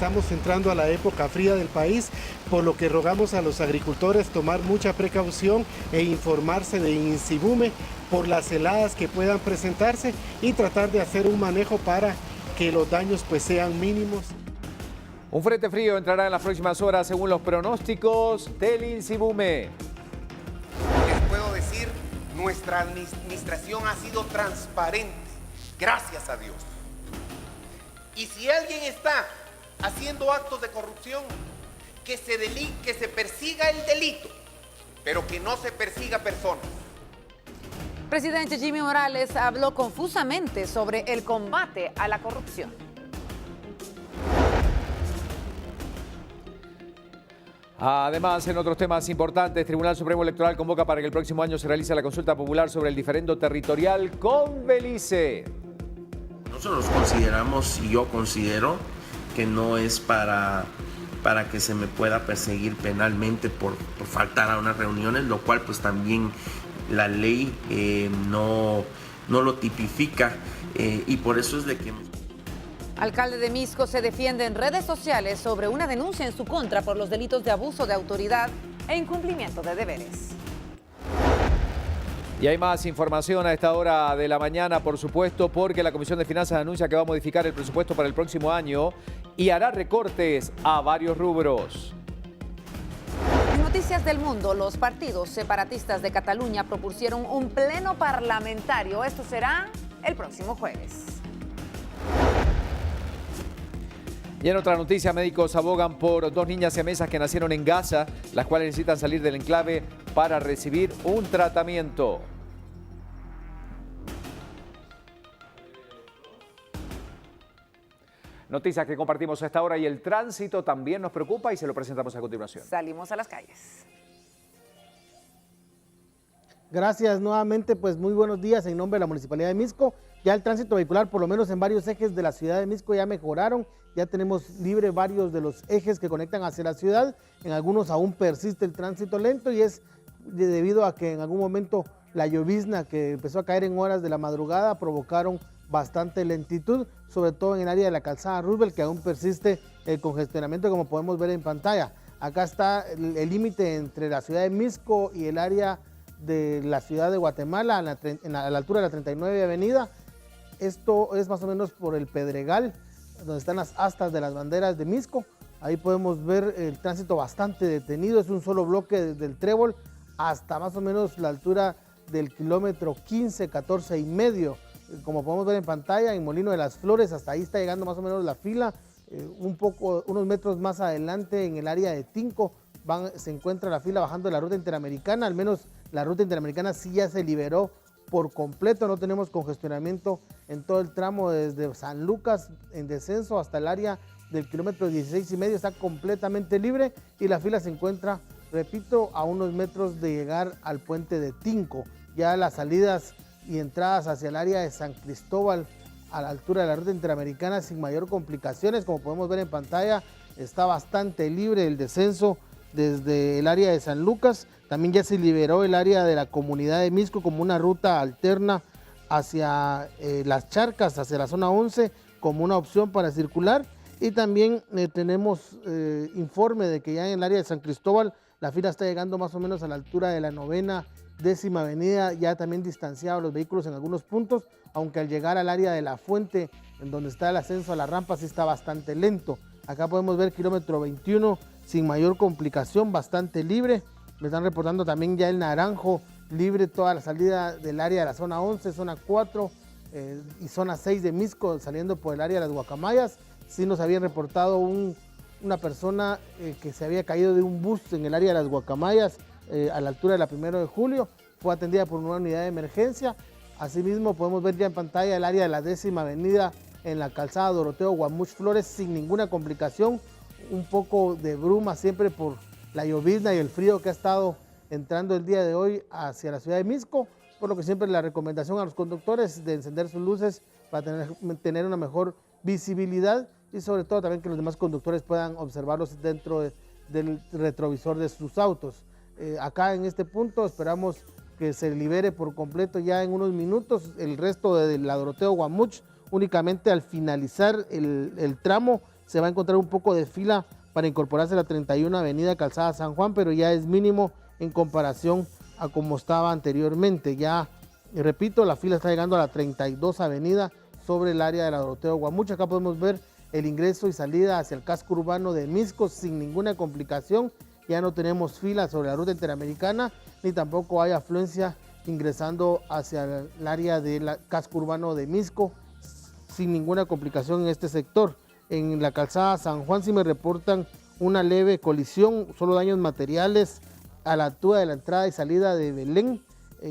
estamos entrando a la época fría del país, por lo que rogamos a los agricultores tomar mucha precaución e informarse de INSIBUME por las heladas que puedan presentarse y tratar de hacer un manejo para que los daños pues sean mínimos. Un frente frío entrará en las próximas horas según los pronósticos del INSIBUME. Les puedo decir, nuestra administración ha sido transparente, gracias a Dios. Y si alguien está haciendo actos de corrupción, que se persiga el delito, pero que no se persiga personas. Presidente Jimmy Morales habló confusamente sobre el combate a la corrupción. Además, en otros temas importantes, Tribunal Supremo Electoral convoca para que el próximo año se realice la consulta popular sobre el diferendo territorial con Belice. Nosotros consideramos, y yo considero, que no es para que se me pueda perseguir penalmente por faltar a unas reuniones, lo cual pues también la ley no lo tipifica, y por eso es de que... Alcalde de Misco se defiende en redes sociales sobre una denuncia en su contra por los delitos de abuso de autoridad e incumplimiento de deberes. Y hay más información a esta hora de la mañana, por supuesto, porque la Comisión de Finanzas anuncia que va a modificar el presupuesto para el próximo año y hará recortes a varios rubros. En Noticias del Mundo, los partidos separatistas de Cataluña propusieron un pleno parlamentario. Esto será el próximo jueves. Y en otra noticia, médicos abogan por 2 niñas siamesas que nacieron en Gaza, las cuales necesitan salir del enclave para recibir un tratamiento. Noticias que compartimos a esta hora y el tránsito también nos preocupa y se lo presentamos a continuación. Salimos a las calles. Gracias nuevamente, pues muy buenos días en nombre de la Municipalidad de Misco. Ya el tránsito vehicular, por lo menos en varios ejes de la ciudad de Misco, ya mejoraron. Ya tenemos libre varios de los ejes que conectan hacia la ciudad. En algunos aún persiste el tránsito lento y es debido a que en algún momento la llovizna que empezó a caer en horas de la madrugada provocaron bastante lentitud, sobre todo en el área de la calzada Roosevelt, que aún persiste el congestionamiento como podemos ver en pantalla. Acá está el límite entre la ciudad de Misco y el área de la ciudad de Guatemala, a la altura de la 39 Avenida. Esto es más o menos por el Pedregal, donde están las astas de las banderas de Misco. Ahí podemos ver el tránsito bastante detenido, es un solo bloque desde el Trébol hasta más o menos la altura del kilómetro 15, 14 y medio. Como podemos ver en pantalla, en Molino de las Flores, hasta ahí está llegando más o menos la fila. Unos metros más adelante, en el área de Tinco, se encuentra la fila bajando de la ruta interamericana. Al menos la ruta interamericana sí ya se liberó por completo, no tenemos congestionamiento en todo el tramo desde San Lucas en descenso hasta el área del kilómetro 16 y medio, está completamente libre y la fila se encuentra, repito, a unos metros de llegar al puente de Tinco. Ya las salidas y entradas hacia el área de San Cristóbal a la altura de la ruta interamericana sin mayor complicaciones, como podemos ver en pantalla, está bastante libre el descenso desde el área de San Lucas. También ya se liberó el área de la comunidad de Misco como una ruta alterna hacia las Charcas, hacia la zona 11, como una opción para circular. Y también tenemos informe de que ya en el área de San Cristóbal la fila está llegando más o menos a la altura de la 9ª, 10ª avenida, ya también distanciados los vehículos en algunos puntos, aunque al llegar al área de la Fuente, en donde está el ascenso a la rampa, sí está bastante lento. Acá podemos ver kilómetro 21 sin mayor complicación, bastante libre. Me están reportando también ya el Naranjo, libre toda la salida del área de la zona 11, zona 4 y zona 6 de Misco, saliendo por el área de las Guacamayas. Sí nos habían reportado una persona que se había caído de un bus en el área de las Guacamayas a la altura de la 1 de julio. Fue atendida por una unidad de emergencia. Asimismo podemos ver ya en pantalla el área de la 10ª avenida en la calzada Doroteo Guamuch Flores sin ninguna complicación. Un poco de bruma siempre por la llovizna y el frío que ha estado entrando el día de hoy hacia la ciudad de Misco, por lo que siempre la recomendación a los conductores de encender sus luces para tener una mejor visibilidad y sobre todo también que los demás conductores puedan observarlos dentro del retrovisor de sus autos. Acá en este punto esperamos que se libere por completo ya en unos minutos el resto de la Doroteo Guamuch, únicamente al finalizar el tramo se va a encontrar un poco de fila para incorporarse a la 31 Avenida Calzada San Juan, pero ya es mínimo en comparación a como estaba anteriormente. Ya, repito, la fila está llegando a la 32 Avenida sobre el área de la Doroteo Guamuch. Acá podemos ver el ingreso y salida hacia el casco urbano de Misco sin ninguna complicación. Ya no tenemos fila sobre la ruta interamericana, ni tampoco hay afluencia ingresando hacia el área del casco urbano de Misco sin ninguna complicación en este sector. En la calzada San Juan sí me reportan una leve colisión, solo daños materiales a la altura de la entrada y salida de Belén.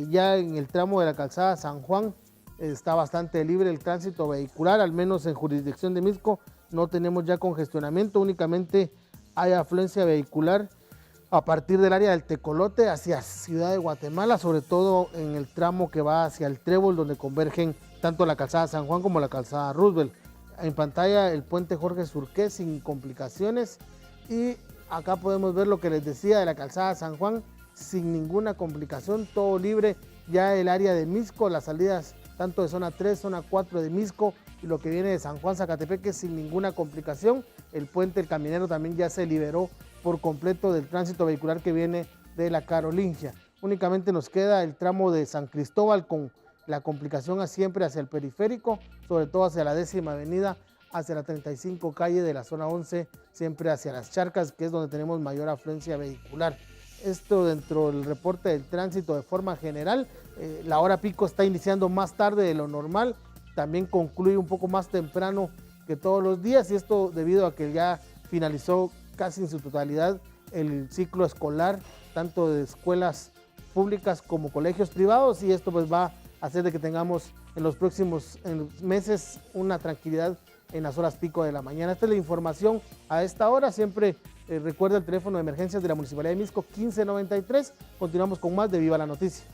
Ya en el tramo de la calzada San Juan está bastante libre el tránsito vehicular, al menos en jurisdicción de Misco no tenemos ya congestionamiento, únicamente hay afluencia vehicular a partir del área del Tecolote hacia Ciudad de Guatemala, sobre todo en el tramo que va hacia el Trébol, donde convergen tanto la calzada San Juan como la calzada Roosevelt. En pantalla el puente Jorge Surqué sin complicaciones, y acá podemos ver lo que les decía de la calzada San Juan sin ninguna complicación, todo libre. Ya el área de Misco, las salidas tanto de zona 3, zona 4 de Misco y lo que viene de San Juan Zacatepeque sin ninguna complicación. El puente El Caminero también ya se liberó por completo del tránsito vehicular que viene de la Carolingia. Únicamente nos queda el tramo de San Cristóbal con la complicación siempre hacia el periférico, sobre todo hacia la 10ª Avenida, hacia la 35 calle de la zona 11, siempre hacia las Charcas, que es donde tenemos mayor afluencia vehicular. Esto dentro del reporte del tránsito de forma general. La hora pico está iniciando más tarde de lo normal, también concluye un poco más temprano que todos los días, y esto debido a que ya finalizó casi en su totalidad el ciclo escolar, tanto de escuelas públicas como colegios privados, y esto pues va a hacer de que tengamos en los próximos meses una tranquilidad en las horas pico de la mañana. Esta es la información a esta hora. Siempre recuerda el teléfono de emergencias de la Municipalidad de Misco, 1593. Continuamos con más de Viva la Noticia.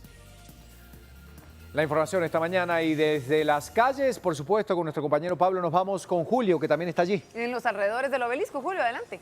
La información esta mañana, y desde las calles, por supuesto, con nuestro compañero Pablo, nos vamos con Julio, que también está allí. En los alrededores del obelisco. Julio, adelante.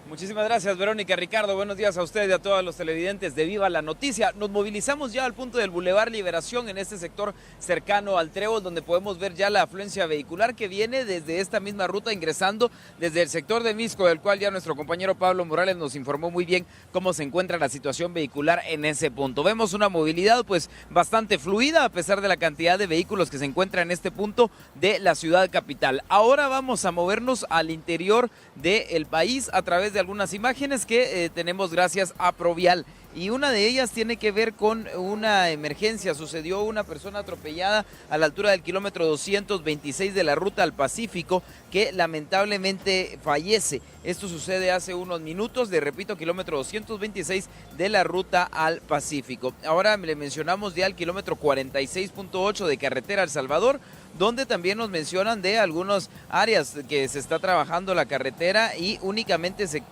Muchísimas gracias, Verónica. Ricardo, buenos días a usted y a todos los televidentes de Viva la Noticia. Nos movilizamos ya al punto del Boulevard Liberación, en este sector cercano al Trébol, donde podemos ver ya la afluencia vehicular que viene desde esta misma ruta, ingresando desde el sector de Misco, del cual ya nuestro compañero Pablo Morales nos informó muy bien cómo se encuentra la situación vehicular en ese punto. Vemos una movilidad pues bastante fluida, a pesar de la cantidad de vehículos que se encuentran en este punto de la ciudad capital. Ahora vamos a movernos al interior del país a través de algunas imágenes que tenemos gracias a Provial, y una de ellas tiene que ver con una emergencia. Sucedió una persona atropellada a la altura del kilómetro 226 de la ruta al Pacífico, que lamentablemente fallece. Esto sucede hace unos minutos, le repito, kilómetro 226 de la ruta al Pacífico. Ahora le mencionamos ya el kilómetro 46.8 de carretera El Salvador, donde también nos mencionan de algunas áreas que se está trabajando la carretera y únicamente se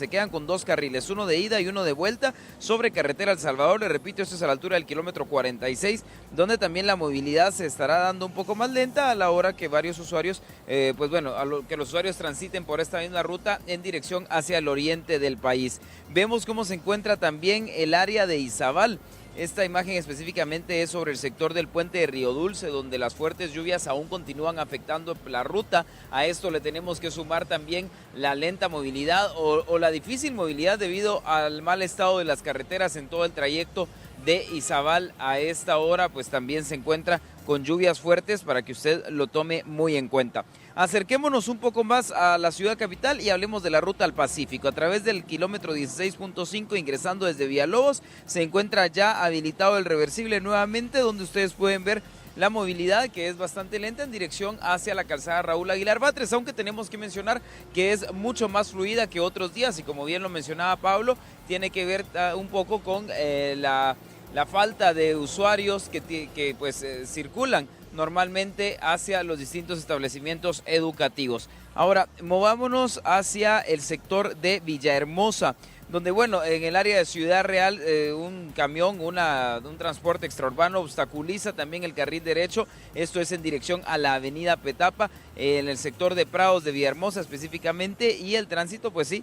quedan con 2 carriles, uno de ida y uno de vuelta sobre carretera El Salvador. Le repito, esto es a la altura del kilómetro 46, donde también la movilidad se estará dando un poco más lenta a la hora que varios usuarios, que los usuarios transiten por esta misma ruta en dirección hacia el oriente del país. Vemos cómo se encuentra también el área de Izabal. Esta imagen específicamente es sobre el sector del puente de Río Dulce, donde las fuertes lluvias aún continúan afectando la ruta. A esto le tenemos que sumar también la lenta movilidad o la difícil movilidad debido al mal estado de las carreteras en todo el trayecto de Izabal. A esta hora pues también se encuentra con lluvias fuertes, para que usted lo tome muy en cuenta. Acerquémonos un poco más a la ciudad capital y hablemos de la ruta al Pacífico. A través del kilómetro 16.5, ingresando desde Villalobos, se encuentra ya habilitado el reversible nuevamente, donde ustedes pueden ver la movilidad, que es bastante lenta en dirección hacia la calzada Raúl Aguilar Batres, aunque tenemos que mencionar que es mucho más fluida que otros días, y como bien lo mencionaba Pablo, tiene que ver un poco con la falta de usuarios que circulan normalmente hacia los distintos establecimientos educativos. Ahora, movámonos hacia el sector de Villahermosa, donde, bueno, en el área de Ciudad Real, un camión, un transporte extraurbano obstaculiza también el carril derecho. Esto es en dirección a la avenida Petapa, en el sector de Prados de Villahermosa específicamente, y el tránsito, pues sí,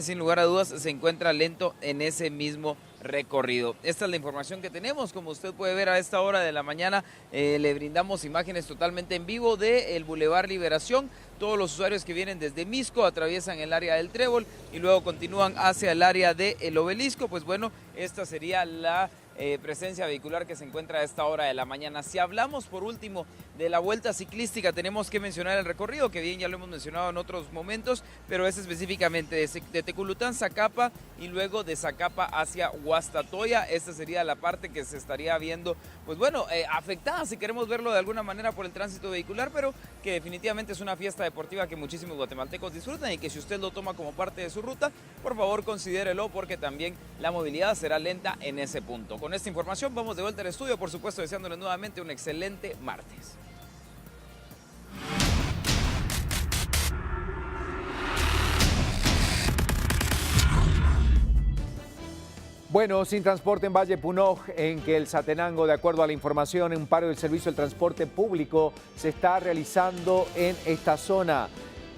sin lugar a dudas, se encuentra lento en ese mismo recorrido. Esta es la información que tenemos. Como usted puede ver, a esta hora de la mañana le brindamos imágenes totalmente en vivo del Boulevard Liberación. Todos los usuarios que vienen desde Misco atraviesan el área del Trébol y luego continúan hacia el área del Obelisco. Pues bueno, esta sería la presencia vehicular que se encuentra a esta hora de la mañana. Si hablamos por último de la vuelta ciclística, tenemos que mencionar el recorrido, que bien ya lo hemos mencionado en otros momentos, pero es específicamente de Teculután, Zacapa y luego de Zacapa hacia Guastatoya. Esta sería la parte que se estaría viendo, pues bueno, afectada, si queremos verlo de alguna manera, por el tránsito vehicular, pero que definitivamente es una fiesta deportiva que muchísimos guatemaltecos disfrutan y que si usted lo toma como parte de su ruta, por favor considérelo, porque también la movilidad será lenta en ese punto. Con esta información vamos de vuelta al estudio, por supuesto deseándoles nuevamente un excelente martes. Bueno, sin transporte en Valle Punoj, en que el Satenango, de acuerdo a la información, un paro del servicio del transporte público se está realizando en esta zona.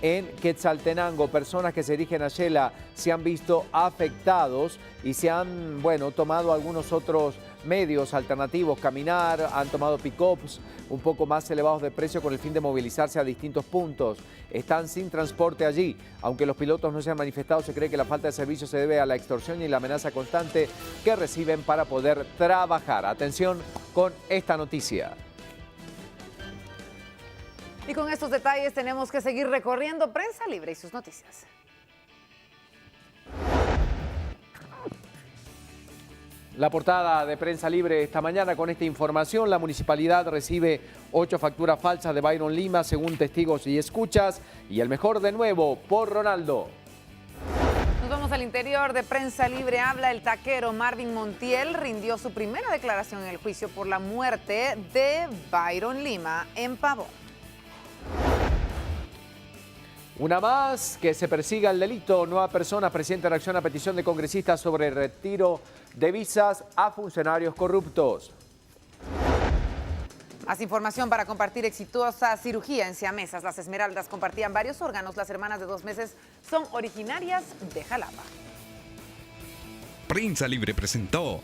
En Quetzaltenango, personas que se dirigen a Xela se han visto afectados y se han, tomado algunos otros medios alternativos, caminar, han tomado pick-ups un poco más elevados de precio con el fin de movilizarse a distintos puntos. Están sin transporte allí. Aunque los pilotos no se han manifestado, se cree que la falta de servicio se debe a la extorsión y la amenaza constante que reciben para poder trabajar. Atención con esta noticia. Y con estos detalles tenemos que seguir recorriendo Prensa Libre y sus noticias. La portada de Prensa Libre esta mañana con esta información. La municipalidad recibe 8 facturas falsas de Byron Lima, según testigos y escuchas. Y el mejor de nuevo por Ronaldo. Nos vamos al interior de Prensa Libre. Habla el taquero Marvin Montiel. Rindió su primera declaración en el juicio por la muerte de Byron Lima en Pavón. Una más, que se persiga el delito. Nueva persona presenta reacción a petición de congresistas sobre el retiro de visas a funcionarios corruptos. Más información para compartir. Exitosa cirugía en siamesas. Las Esmeraldas compartían varios órganos. Las hermanas de 2 meses son originarias de Jalapa. Prensa Libre presentó.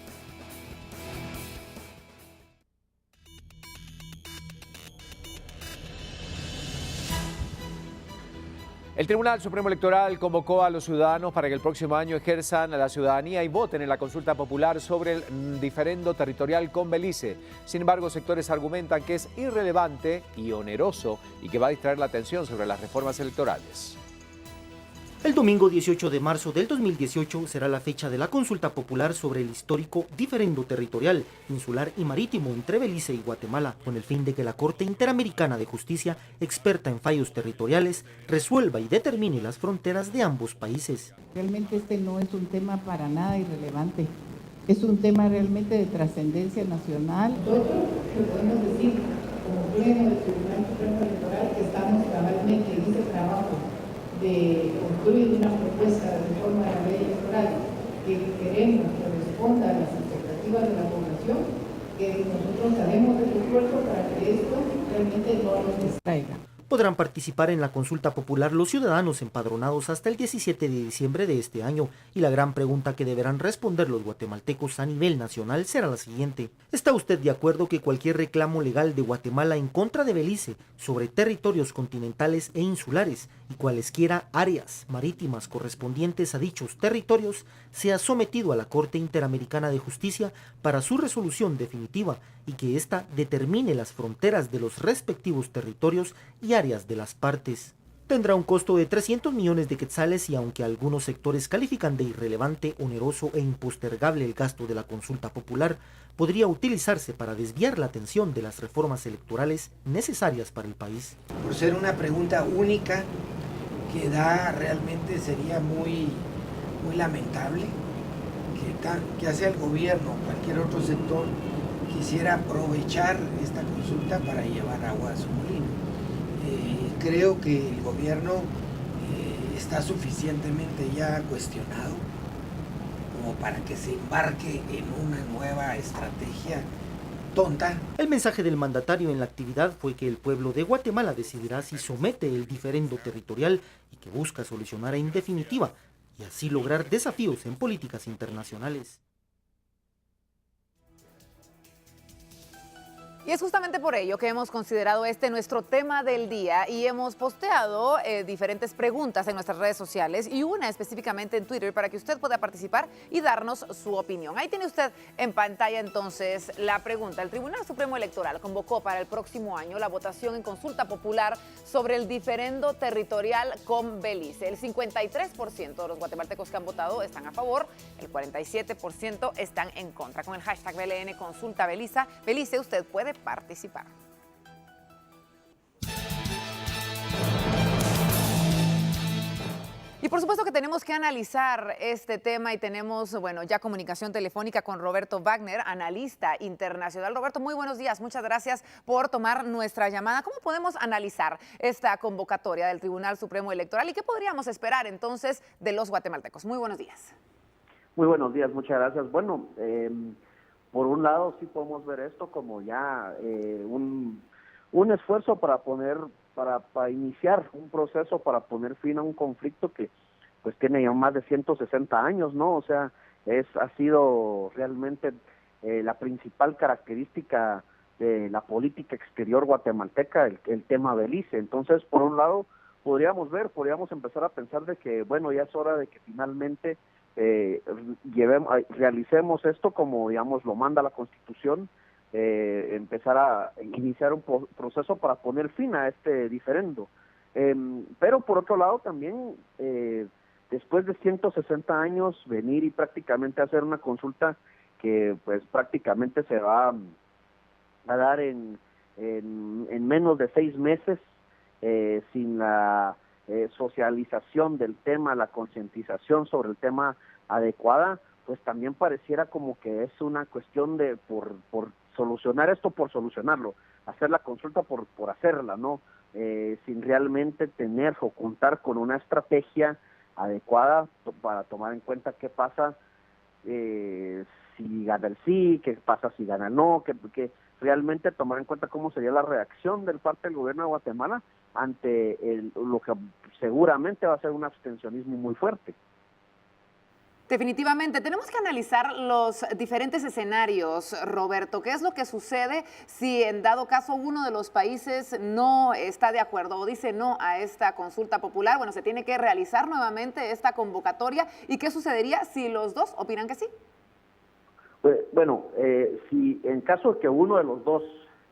El Tribunal Supremo Electoral convocó a los ciudadanos para que el próximo año ejerzan la ciudadanía y voten en la consulta popular sobre el diferendo territorial con Belice. Sin embargo, sectores argumentan que es irrelevante y oneroso y que va a distraer la atención sobre las reformas electorales. El domingo 18 de marzo del 2018 será la fecha de la consulta popular sobre el histórico diferendo territorial, insular y marítimo entre Belice y Guatemala, con el fin de que la Corte Interamericana de Justicia, experta en fallos territoriales, resuelva y determine las fronteras de ambos países. Realmente este no es un tema para nada irrelevante, es un tema realmente de trascendencia nacional. Nosotros podemos decir, como pleno del Tribunal Supremo Electoral, que estamos cabalmente en ese trabajo de construir una propuesta de reforma de la ley electoral que queremos que responda a las expectativas de la población, que nosotros haremos el esfuerzo para que esto realmente no nos distraiga. Podrán participar en la consulta popular los ciudadanos empadronados hasta el 17 de diciembre de este año y la gran pregunta que deberán responder los guatemaltecos a nivel nacional será la siguiente. ¿Está usted de acuerdo que cualquier reclamo legal de Guatemala en contra de Belice sobre territorios continentales e insulares y cualesquiera áreas marítimas correspondientes a dichos territorios sea sometido a la Corte Interamericana de Justicia para su resolución definitiva y que ésta determine las fronteras de los respectivos territorios y áreas de las partes? Tendrá un costo de 300 millones de quetzales y aunque algunos sectores califican de irrelevante, oneroso e impostergable el gasto de la consulta popular, podría utilizarse para desviar la atención de las reformas electorales necesarias para el país. Por ser una pregunta única que realmente sería muy lamentable que hace el gobierno o cualquier otro sector quisiera aprovechar esta consulta para llevar agua a su molino. Creo que el gobierno está suficientemente ya cuestionado como para que se embarque en una nueva estrategia tonta. El mensaje del mandatario en la actividad fue que el pueblo de Guatemala decidirá si somete el diferendo territorial y que busca solucionar en definitiva y así lograr desafíos en políticas internacionales. Y es justamente por ello que hemos considerado este nuestro tema del día y hemos posteado diferentes preguntas en nuestras redes sociales y una específicamente en Twitter para que usted pueda participar y darnos su opinión. Ahí tiene usted en pantalla entonces la pregunta. El Tribunal Supremo Electoral convocó para el próximo año la votación en consulta popular sobre el diferendo territorial con Belice. El 53% de los guatemaltecos que han votado están a favor, el 47% están en contra. Con el hashtag BLN Consulta Belice usted puede participar. Y por supuesto que tenemos que analizar este tema y tenemos, bueno, ya comunicación telefónica con Roberto Wagner, analista internacional. Roberto, muy buenos días. Muchas gracias por tomar nuestra llamada. ¿Cómo podemos analizar esta convocatoria del Tribunal Supremo Electoral y qué podríamos esperar entonces de los guatemaltecos? Muy buenos días. Muy buenos días, muchas gracias. Bueno, por un lado sí podemos ver esto como ya un esfuerzo para iniciar un proceso para poner fin a un conflicto que pues tiene ya más de 160 años, ¿no? O sea, ha sido realmente la principal característica de la política exterior guatemalteca, el tema Belice. Entonces, por un lado, podríamos empezar a pensar de que, bueno, ya es hora de que finalmente realicemos esto como, digamos, lo manda la Constitución, empezar a iniciar un proceso para poner fin a este diferendo. Pero por otro lado también, después de 160 años, venir y prácticamente hacer una consulta que pues prácticamente se va a dar en menos de 6 meses, sin la socialización del tema, la concientización sobre el tema adecuada, pues también pareciera como que es una cuestión de por solucionar esto, por solucionarlo, hacer la consulta por hacerla, ¿no? Sin realmente tener o contar con una estrategia adecuada para tomar en cuenta qué pasa si gana el sí, qué pasa si gana el no, que realmente tomar en cuenta cómo sería la reacción del parte del gobierno de Guatemala ante lo que seguramente va a ser un abstencionismo muy fuerte. Definitivamente, tenemos que analizar los diferentes escenarios, Roberto. ¿Qué es lo que sucede si en dado caso uno de los países no está de acuerdo o dice no a esta consulta popular? Bueno, se tiene que realizar nuevamente esta convocatoria. ¿Y qué sucedería si los dos opinan que sí? Bueno, si en caso de que uno de los dos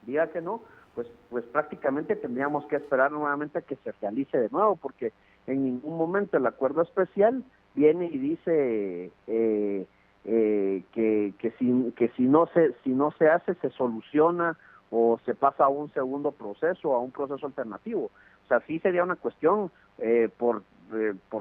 diga que no, pues prácticamente tendríamos que esperar nuevamente a que se realice de nuevo, porque en ningún momento el acuerdo especial viene y dice que si no se hace, se soluciona o se pasa a un segundo proceso, a un proceso alternativo. O sea, sí sería una cuestión, por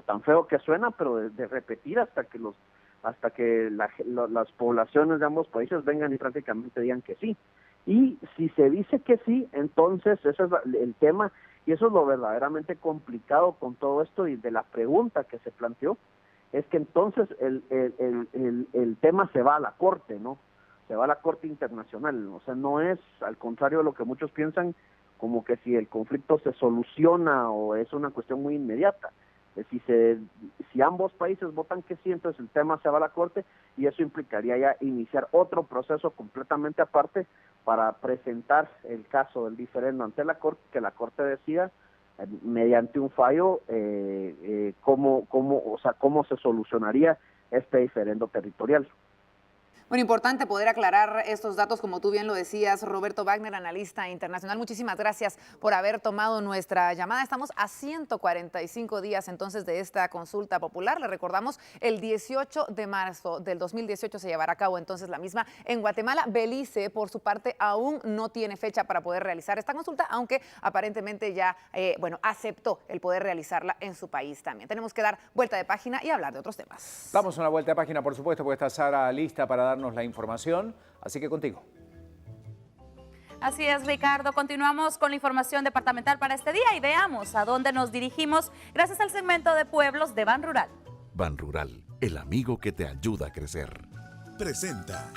tan feo que suena, pero de repetir hasta que las poblaciones de ambos países vengan y prácticamente digan que sí. Y si se dice que sí, entonces ese es el tema, y eso es lo verdaderamente complicado con todo esto y de la pregunta que se planteó, es que entonces el tema se va a la Corte, ¿no? Se va a la Corte Internacional. O sea, no es, al contrario de lo que muchos piensan, como que si el conflicto se soluciona o es una cuestión muy inmediata. Si ambos países votan que sí, entonces el tema se va a la Corte y eso implicaría ya iniciar otro proceso completamente aparte para presentar el caso del diferendo ante la Corte, que la Corte decida mediante un fallo cómo se solucionaría este diferendo territorial. Bueno, importante poder aclarar estos datos, como tú bien lo decías, Roberto Wagner, analista internacional. Muchísimas gracias por haber tomado nuestra llamada. Estamos a 145 días entonces de esta consulta popular. Le recordamos, el 18 de marzo del 2018 se llevará a cabo entonces la misma en Guatemala. Belice, por su parte, aún no tiene fecha para poder realizar esta consulta, aunque aparentemente ya aceptó el poder realizarla en su país también. Tenemos que dar vuelta de página y hablar de otros temas. Damos una vuelta de página, por supuesto, porque está Sara lista para darnos la información, así que contigo. Así es, Ricardo. Continuamos con la información departamental para este día y veamos a dónde nos dirigimos gracias al segmento de pueblos de Ban Rural. Ban Rural, el amigo que te ayuda a crecer. Presenta.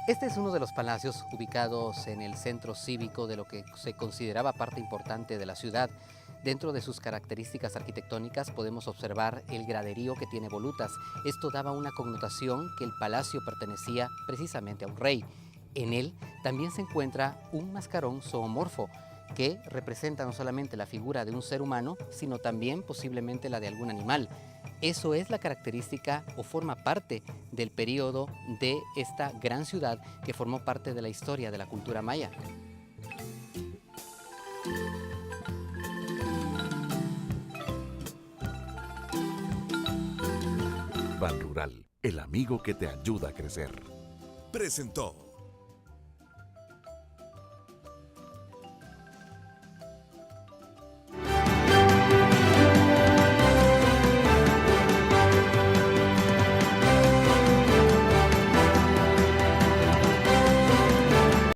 Este es uno de los palacios ubicados en el centro cívico de lo que se consideraba parte importante de la ciudad. Dentro de sus características arquitectónicas podemos observar el graderío que tiene volutas. Esto daba una connotación que el palacio pertenecía precisamente a un rey. En él también se encuentra un mascarón zoomorfo que representa no solamente la figura de un ser humano, sino también posiblemente la de algún animal. Eso es la característica o forma parte del periodo de esta gran ciudad que formó parte de la historia de la cultura maya. Ban Rural, el amigo que te ayuda a crecer. Presentó